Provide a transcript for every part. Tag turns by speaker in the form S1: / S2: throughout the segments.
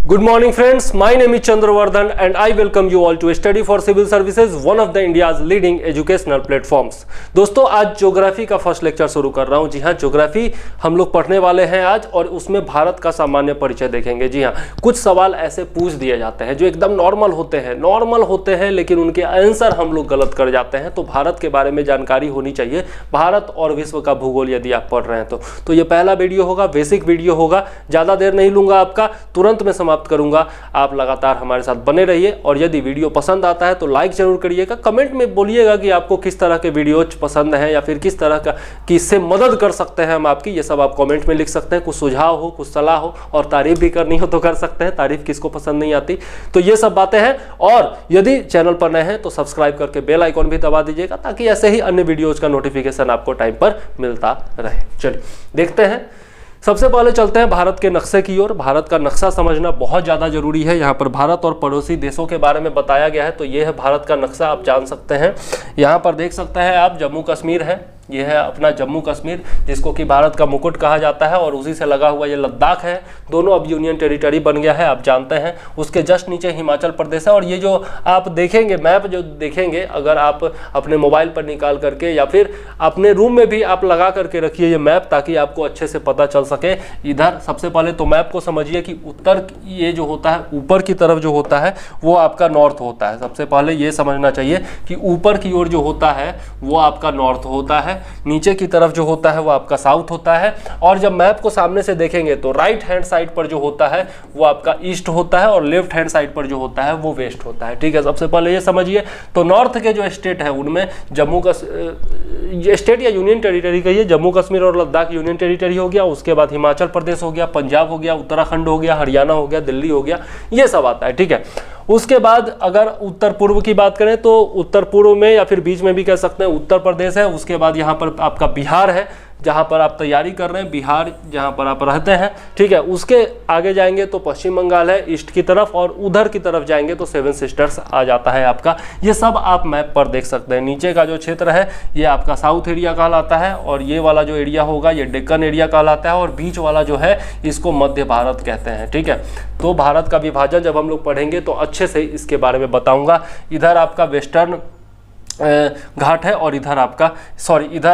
S1: Good morning friends, my name is Chandravardhan and I welcome you all to Study for Civil Services, one of the India's leading educational platforms। दोस्तों आज geography का first lecture शुरू कर रहा हूं। जी हां, geography हम लोग पढ़ने वाले हैं आज और उसमें भारत का सामान्य परिचय देखेंगे। जी हां, कुछ सवाल ऐसे पूछ दिए जाते हैं जो एकदम नॉर्मल होते हैं लेकिन उनके आंसर हम लोग गलत कर जाते हैं। तो भारत के बारे में जानकारी होनी चाहिए, भारत और विश्व का भूगोल यदि आप पढ़ रहे हैं तो ये पहला वीडियो होगा, बेसिक वीडियो होगा। ज़्यादा देर नहीं लूँगा आपका, तुरंत में समाप्त करूंगा। आप लगातार हमारे साथ बने रहिए और यदि वीडियो पसंद आता है तो लाइक जरूर करिएगा। कमेंट में बोलिएगा कि आपको किस तरह के वीडियोज पसंद हैं या फिर किस तरह का कि इससे मदद कर सकते हैं हम आपकी। ये सब आप कमेंट में लिख सकते हैं। कुछ सुझाव हो, कुछ सलाह हो और तारीफ भी करनी हो तो कर सकते हैं। तारीफ किसको पसंद नहीं आती। तो ये सब बातें हैं। और यदि चैनल पर नए हैं तो सब्सक्राइब करके बेल आइकॉन भी दबा दीजिएगा ताकि ऐसे ही अन्य वीडियोज का नोटिफिकेशन आपको टाइम पर मिलता रहे। चलिए देखते हैं। सबसे पहले चलते हैं भारत के नक्शे की ओर। भारत का नक्शा समझना बहुत ज़्यादा जरूरी है। यहाँ पर भारत और पड़ोसी देशों के बारे में बताया गया है। तो ये है भारत का नक्शा, आप जान सकते हैं। यहाँ पर देख सकते हैं आप, जम्मू कश्मीर है। ये है अपना जम्मू कश्मीर, जिसको कि भारत का मुकुट कहा जाता है। और उसी से लगा हुआ ये लद्दाख है। दोनों अब यूनियन टेरिटरी बन गया है, आप जानते हैं। उसके जस्ट नीचे हिमाचल प्रदेश है। और ये जो आप देखेंगे मैप, जो देखेंगे अगर आप अपने मोबाइल पर निकाल करके या फिर अपने रूम में भी आप लगा करके रखिए ये मैप, ताकि आपको अच्छे से पता चल सके। इधर सबसे पहले तो मैप को समझिए कि उत्तर ये जो होता है, ऊपर की तरफ जो होता है वो आपका नॉर्थ होता है। सबसे पहले ये समझना चाहिए कि ऊपर की ओर जो होता है वो आपका नॉर्थ होता है, नीचे की तरफ जो होता है वो आपका साउथ होता है। और जब मैप को सामने से देखेंगे तो राइट हैंड साइड पर जो होता है वो आपका ईस्ट होता है और लेफ्ट हैंड साइड पर जो होता है वो वेस्ट होता है। ठीक है, सबसे पहले ये समझिए। तो नॉर्थ के जो स्टेट है उनमें जम्मू कश्मीर स्टेट या यूनियन टेरिटरी कहिए, जम्मू कश्मीर और लद्दाख यूनियन टेरिटरी हो गया। उसके बाद हिमाचल प्रदेश हो गया, पंजाब हो गया, उत्तराखंड हो गया, हरियाणा हो गया, दिल्ली हो गया, ये सब आता है। ठीक है, उसके बाद अगर उत्तर पूर्व की बात करें तो उत्तर पूर्व में या फिर बीच में भी कह सकते हैं उत्तर प्रदेश है। उसके बाद यहाँ पर आपका बिहार है, जहाँ पर आप तैयारी कर रहे हैं, बिहार जहाँ पर आप रहते हैं। ठीक है, उसके आगे जाएंगे तो पश्चिम बंगाल है ईस्ट की तरफ, और उधर की तरफ जाएंगे तो सेवन सिस्टर्स आ जाता है आपका। ये सब आप मैप पर देख सकते हैं। नीचे का जो क्षेत्र है ये आपका साउथ एरिया कहलाता है, और ये वाला जो एरिया होगा ये डेक्कन एरिया कहलाता है, और बीच वाला जो है इसको मध्य भारत कहते हैं। ठीक है, तो भारत का विभाजन जब हम लोग पढ़ेंगे तो अच्छे से इसके बारे में बताऊँगा। इधर आपका वेस्टर्न घाट है और इधर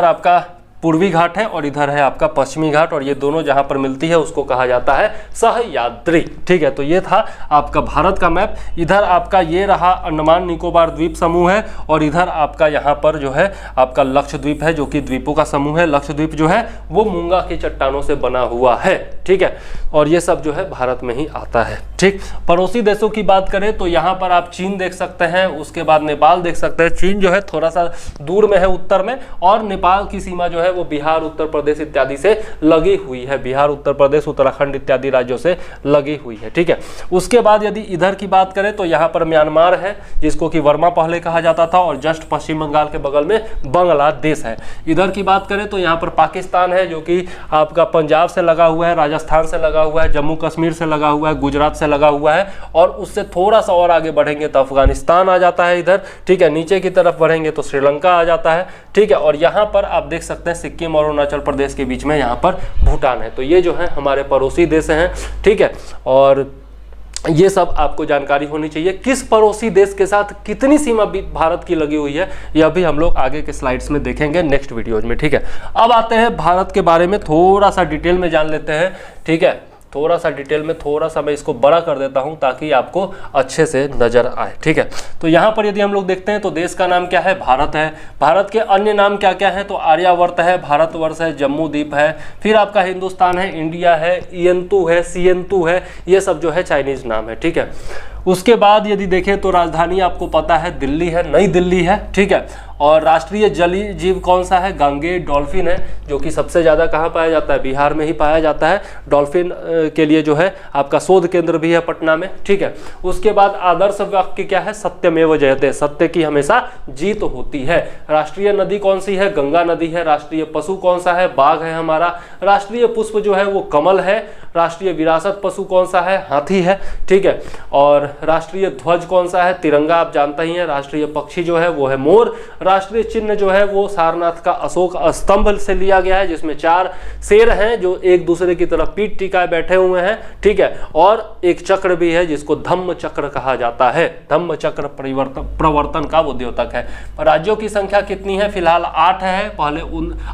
S1: आपका पूर्वी घाट है और इधर है आपका पश्चिमी घाट, और ये दोनों जहां पर मिलती है उसको कहा जाता है सह्याद्री। ठीक है, तो ये था आपका भारत का मैप। इधर आपका ये रहा अंडमान निकोबार द्वीप समूह है, और इधर आपका यहाँ पर जो है आपका लक्षद्वीप है, जो कि द्वीपों का समूह है। लक्षद्वीप जो है वो मूंगा की चट्टानों से बना हुआ है। ठीक है, और ये सब जो है भारत में ही आता है। ठीक, पड़ोसी देशों की बात करें तो यहाँ पर आप चीन देख सकते हैं, उसके बाद नेपाल देख सकते हैं। चीन जो है थोड़ा सा दूर में है उत्तर में, और नेपाल की सीमा जो है वो बिहार, उत्तर प्रदेश इत्यादि से लगी हुई है। बिहार, उत्तर प्रदेश, उत्तराखंड इत्यादि राज्यों से लगी हुई है। ठीक है, उसके बाद यदि इधर की बात करें तो यहाँ पर म्यांमार है, जिसको कि वर्मा पहले कहा जाता था, और जस्ट पश्चिम बंगाल के बगल में बांग्लादेश है। इधर की बात करें तो यहाँ पर पाकिस्तान है, जो कि आपका पंजाब से लगा हुआ है, राजस्थान से लगा हुआ है, जम्मू कश्मीर से लगा हुआ है, गुजरात से लगा हुआ है, और उससे थोड़ा सा और आगे बढ़ेंगे तो अफगानिस्तान आ जाता है इधर। ठीक है, नीचे की तरफ बढ़ेंगे तो श्रीलंका आ जाता है। ठीक है, और यहाँ पर आप देख सकते हैं सिक्किम और अरुणाचल प्रदेश के बीच में यहाँ पर भूटान है। तो ये जो है हमारे पड़ोसी देश हैं। ठीक है, और ये सब आपको जानकारी होनी चाहिए। किस पड़ोसी देश के साथ कितनी सीमा भारत की लगी हुई है यह भी हम लोग आगे के स्लाइड्स में देखेंगे नेक्स्ट वीडियोज में। ठीक है, अब आते हैं भारत के बारे में थोड़ा सा डिटेल में जान लेते हैं। ठीक है, थोड़ा सा डिटेल में, थोड़ा सा मैं इसको बड़ा कर देता हूं ताकि आपको अच्छे से नजर आए। ठीक है, तो यहाँ पर यदि हम लोग देखते हैं तो देश का नाम क्या है, भारत है। भारत के अन्य नाम क्या क्या है तो आर्यावर्त है, भारतवर्ष है, जम्मू द्वीप है, फिर आपका हिंदुस्तान है, इंडिया है, इयंतु है, सियंतु है, ये सब जो है चाइनीज नाम है। ठीक है, उसके बाद यदि देखें तो राजधानी आपको पता है दिल्ली है, नई दिल्ली है। ठीक है, और राष्ट्रीय जलीय जीव कौन सा है, गांगे डॉल्फिन है, जो कि सबसे ज़्यादा कहाँ पाया जाता है, बिहार में ही पाया जाता है। डॉल्फिन के लिए जो है आपका शोध केंद्र भी है पटना में। ठीक है, उसके बाद आदर्श वाक्य क्या है, सत्यमेव जयते, सत्य की हमेशा जीत होती है। राष्ट्रीय नदी कौन सी है, गंगा नदी है। राष्ट्रीय पशु कौन सा है, बाघ है हमारा। राष्ट्रीय पुष्प जो है वो कमल है। राष्ट्रीय विरासत पशु कौन सा है, हाथी है। ठीक है, और राष्ट्रीय ध्वज कौन सा है, तिरंगा, आप जानते ही हैं। राष्ट्रीय पक्षी जो है वो है मोर। राष्ट्रीय चिन्ह जो है वो सारनाथ का अशोक स्तंभ से लिया गया है, जिसमें 4 शेर हैं जो एक दूसरे की तरफ पीठ टिकाए बैठे हुए हैं, ठीक है। और एक चक्र भी है जिसको धम्म चक्र कहा जाता है, धम्म चक्र प्रवर्तन का वो द्योतक है। राज्यों की संख्या कितनी है? फिलहाल 8 है, पहले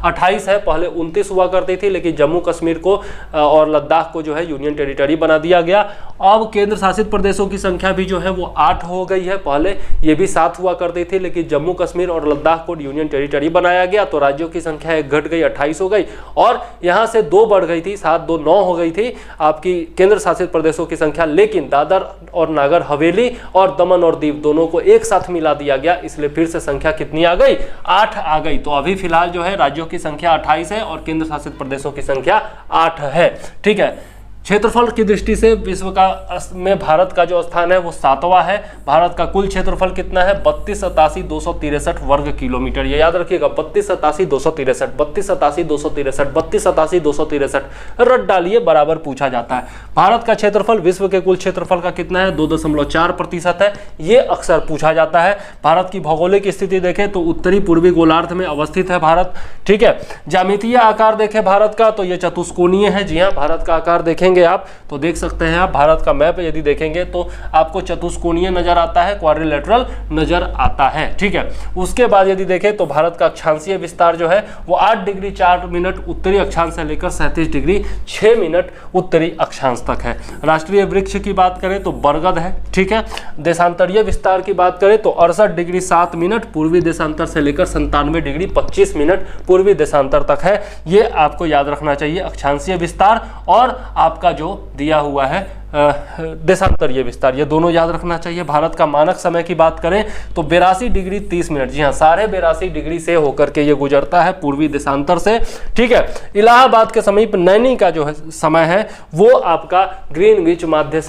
S1: 28 है, पहले 29 हुआ करती थी, लेकिन जम्मू कश्मीर को और लद्दाख को जो है यूनियन टेरिटरी बना दिया गया। अब केंद्र शासित प्रदेशों की संख्या भी जो है वो 8 हो गई है, पहले ये भी 7 हुआ करती थी, लेकिन जम्मू कश्मीर और लद्दाख को यूनियन टेरिटरी बनाया गया तो राज्यों की संख्या 1 घट गई, 28 हो गई, और यहां से 2 बढ़ गई थी, 7 2 9 हो गई थी आपकी केंद्र शासित प्रदेशों की संख्या। लेकिन दादर और नागर हवेली और दमन और दीव दोनों को एक साथ मिला दिया गया, इसलिए फिर से संख्या कितनी आ गई? 8 आ गई। तो अभी फिलहाल जो है राज्यों की संख्या 28 है और केंद्र शासित प्रदेशों की संख्या 8 है, ठीक है। क्षेत्रफल की दृष्टि से विश्व का में भारत का जो स्थान है वो 7वां है। भारत का कुल क्षेत्रफल कितना है? 32,87,263 वर्ग किलोमीटर। ये याद रखिएगा, 32,87,263, 32,87,263, 32,87,263 रट डालिए, बराबर पूछा जाता है। भारत का क्षेत्रफल विश्व के कुल क्षेत्रफल का कितना है? 2.4% है, ये अक्सर पूछा जाता है। भारत की भौगोलिक स्थिति देखें तो उत्तरी पूर्वी गोलार्ध में अवस्थित है भारत, ठीक है। ज्यामितीय आकार देखें भारत का तो ये चतुष्कोणीय है। जी हाँ, भारत का आकार देखेंगे आप तो देख सकते हैं, आप भारत का मैप यदि देखेंगे तो आपको चतुष्कोणीय नजर आता है, क्वाड्रिलेटरल नजर आता है, ठीक है। उसके बाद यदि देखें तो भारत का अक्षांशीय विस्तार जो है वो 8 डिग्री 4 मिनट उत्तरी अक्षांश से लेकर 37 डिग्री 6 मिनट उत्तरी अक्षांश तक है। राष्ट्रीय वृक्ष की बात करें तो बरगद है, ठीक है। देशांतरीय विस्तार की बात करें तो 68 डिग्री 7 मिनट पूर्वी देशांतर से लेकर 97 डिग्री 25 मिनट पूर्वी देशांतर तक है। ये आपको याद रखना चाहिए, अक्षांशीय विस्तार और आपका जो दिया हुआ है देशांतरीय विस्तार, ये दोनों याद रखना चाहिए। भारत का मानक समय की बात करें तो 82 डिग्री 30 मिनट, जी हाँ, 82.5 डिग्री से होकर के ये गुजरता है पूर्वी देशांतर से, ठीक है। इलाहाबाद के समीप नैनी का जो है समय है वो आपका ग्रीनविच माध्य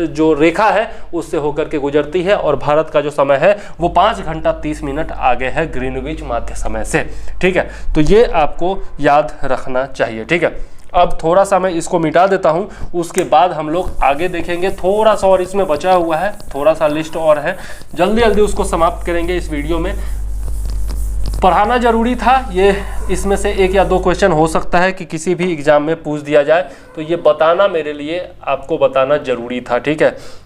S1: जो रेखा है उससे होकर के गुजरती है, और भारत का जो समय है वो 5 घंटा 30 मिनट आगे है ग्रीनविच माध्य समय से, ठीक है। तो ये आपको याद रखना चाहिए, ठीक है। अब थोड़ा सा मैं इसको मिटा देता हूं, उसके बाद हम लोग आगे देखेंगे। थोड़ा सा और इसमें बचा हुआ है, थोड़ा सा लिस्ट और है, जल्दी जल्दी उसको समाप्त करेंगे इस वीडियो में। पढ़ाना जरूरी था, ये इसमें से 1 या 2 क्वेश्चन हो सकता है कि किसी भी एग्जाम में पूछ दिया जाए, तो ये बताना मेरे लिए आपको बताना जरूरी था, ठीक है।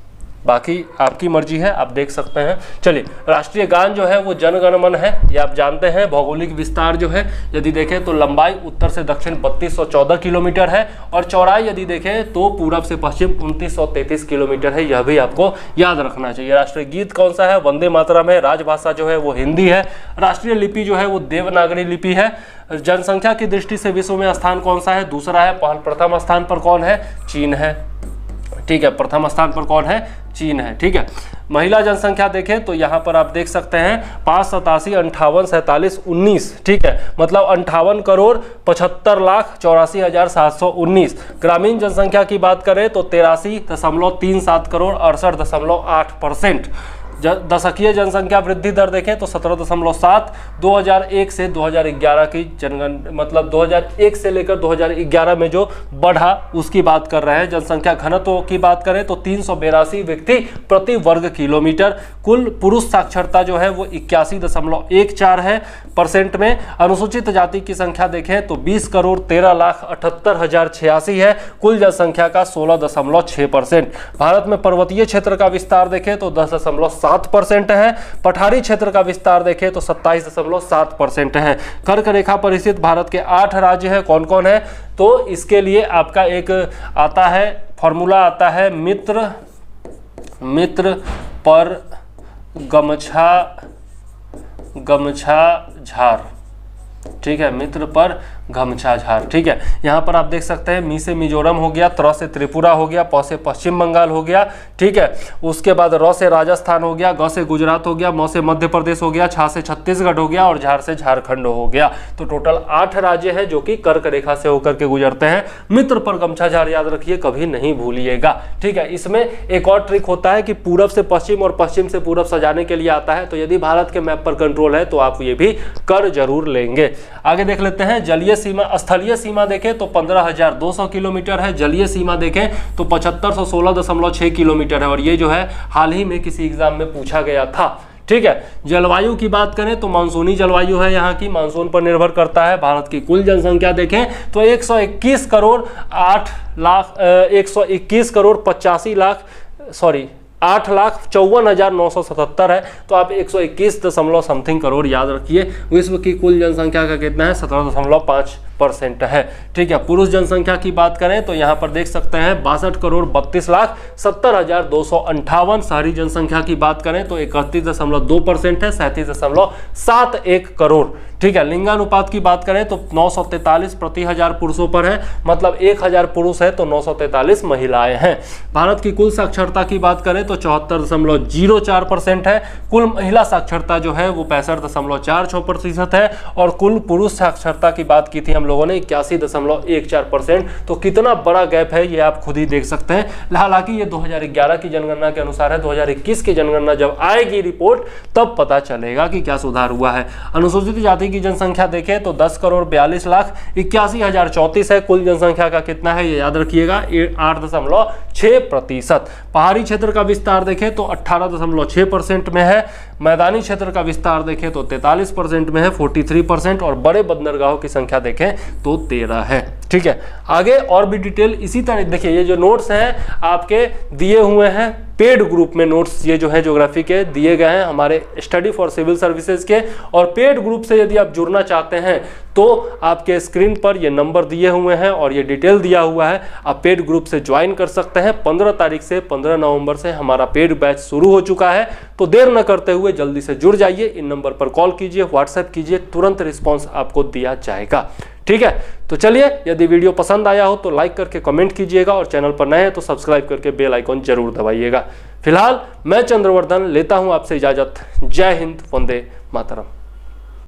S1: बाकी आपकी मर्जी है, आप देख सकते हैं। चलिए, राष्ट्रीय गान जो है वो जन गण मन है, ये आप जानते हैं। भौगोलिक विस्तार जो है यदि देखें तो लंबाई उत्तर से दक्षिण 3214 किलोमीटर है, और चौड़ाई यदि देखें तो पूरब से पश्चिम 2933 किलोमीटर है, यह भी आपको याद रखना चाहिए। राष्ट्रीय गीत कौन सा है? वंदे मातरम है। राजभाषा जो है वो हिंदी है। राष्ट्रीय लिपि जो है वो देवनागरी लिपि है। जनसंख्या की दृष्टि से विश्व में स्थान कौन सा है? दूसरा है। प्रथम स्थान पर कौन है? चीन है, ठीक है। प्रथम स्थान पर कौन है? चीन है, ठीक है। महिला जनसंख्या देखें तो यहाँ पर आप देख सकते हैं 5 87 58 47 19, ठीक है। मतलब 58 करोड़ 75 लाख 84,719। ग्रामीण जनसंख्या की बात करें तो 83.37 करोड़ 68.8%। दशकीय जनसंख्या वृद्धि दर देखें तो 17.7। 2001 से 2011 की जनगणना, मतलब 2001 से लेकर 2011 में जो बढ़ा उसकी बात कर रहे हैं। जनसंख्या घनत्व की बात करें तो 382 व्यक्ति प्रति वर्ग किलोमीटर। कुल पुरुष साक्षरता जो है वो 81.14 है % में। अनुसूचित जाति की संख्या देखें तो 20 करोड़ 13 लाख 78,086 है, कुल जनसंख्या का 16.6%। भारत में पर्वतीय क्षेत्र का विस्तार देखें तो 10.7% है। पठारी क्षेत्र का विस्तार देखें तो 27.7% है। कर्क रेखा पर स्थित भारत के 8 राज्य हैं, कौन कौन है? तो इसके लिए आपका एक आता है फॉर्मूला, आता है मित्र पर गमछा झार, ठीक है। मित्र पर गमछा झार, ठीक है। यहाँ पर आप देख सकते हैं मी से मिजोरम हो गया, त्र से त्रिपुरा हो गया, प से पश्चिम बंगाल हो गया, ठीक है। उसके बाद र से राजस्थान हो गया, ग से गुजरात हो गया, म से मध्य प्रदेश हो गया, छ से छत्तीसगढ़ हो गया और झार से झारखंड हो गया। तो टोटल 8 राज्य हैं जो कि कर्क रेखा से होकर के गुजरते हैं। मित्र पर गमछा झार याद रखिए, कभी नहीं भूलिएगा, ठीक है। इसमें एक और ट्रिक होता है कि पूरब से पश्चिम और पश्चिम से पूरब सजाने के लिए आता है, तो यदि भारत के मैप पर कंट्रोल है तो आप ये भी कर जरूर लेंगे। आगे देख लेते हैं जलीय सीमा। स्थलीय सीमा देखें तो 15,200 किलोमीटर है। जलीय सीमा देखें तो 7516.6 किलोमीटर है, और ये जो है हाल ही में किसी एग्जाम में पूछा गया था, ठीक है। जलवायु की बात करें तो मानसूनी जलवायु है यहाँ की, मानसून पर निर्भर करता है। भारत की कुल जनसंख्या देखें तो 121 करोड़ 8,54,977 है। तो आप 121 दशमलव समथिंग करोड़ याद रखिए। विश्व की कुल जनसंख्या का कितना है? 17.5% है। ठीक है। पुरुष जनसंख्या की बात करें तो यहाँ पर देख सकते हैं 62,32,70,258। शहरी जनसंख्या की बात करें तो 31.2% है, 37.71 करोड़। ठीक है। लिंगानुपात की बात करें तो 943 प्रति हजार पुरुषों पर है, मतलब 1000 पुरुष है तो 943 महिलाएं हैं। भारत की कुल साक्षरता की बात करें तो 74.04% है। कुल महिला साक्षरता जो है वो 65.46% है, और कुल पुरुष साक्षरता की बात की थी हम लोगों ने 81.14%। तो कितना बड़ा गैप है ये आप खुद ही देख सकते हैं। हालांकि ये 2011 की जनगणना के अनुसार है, 2021 की जनगणना जब आएगी रिपोर्ट तब पता चलेगा कि क्या सुधार हुआ है। अनुसूचित जाति की जनसंख्या देखें तो 10,42,81,034 है। कुल जनसंख्या का कितना है ये याद रखिएगा, 8.6%। पहाड़ी क्षेत्र का विस्तार देखें तो 18.6% में है। मैदानी क्षेत्र का विस्तार देखें तो 43% में है, 43%। और बड़े बंदरगाहों की संख्या देखें तो 13 है। ठीक है। आगे और भी डिटेल इसी तरह देखिए, ये जो नोट्स हैं आपके दिए हुए हैं पेड ग्रुप में। नोट्स ये जो है ज्योग्राफी के दिए गए हैं हमारे स्टडी फॉर सिविल सर्विसेज के, और पेड ग्रुप से यदि आप जुड़ना चाहते हैं तो आपके स्क्रीन पर ये नंबर दिए हुए हैं और ये डिटेल दिया हुआ है। आप पेड ग्रुप से ज्वाइन कर सकते हैं। 15 तारीख से 15 नवंबर से हमारा पेड बैच शुरू हो चुका है, तो देर न करते हुए जल्दी से जुड़ जाइए। इन नंबर पर कॉल कीजिए, व्हाट्सएप कीजिए, तुरंत रिस्पॉन्स आपको दिया जाएगा। ठीक है। तो चलिए, यदि वीडियो पसंद आया हो तो लाइक करके कमेंट कीजिएगा, और चैनल पर नए हैं तो सब्सक्राइब करके बेल आइकॉन जरूर दबाइएगा। फिलहाल मैं चंद्रवर्धन लेता हूं आपसे इजाजत। जय हिंद, वंदे मातरम।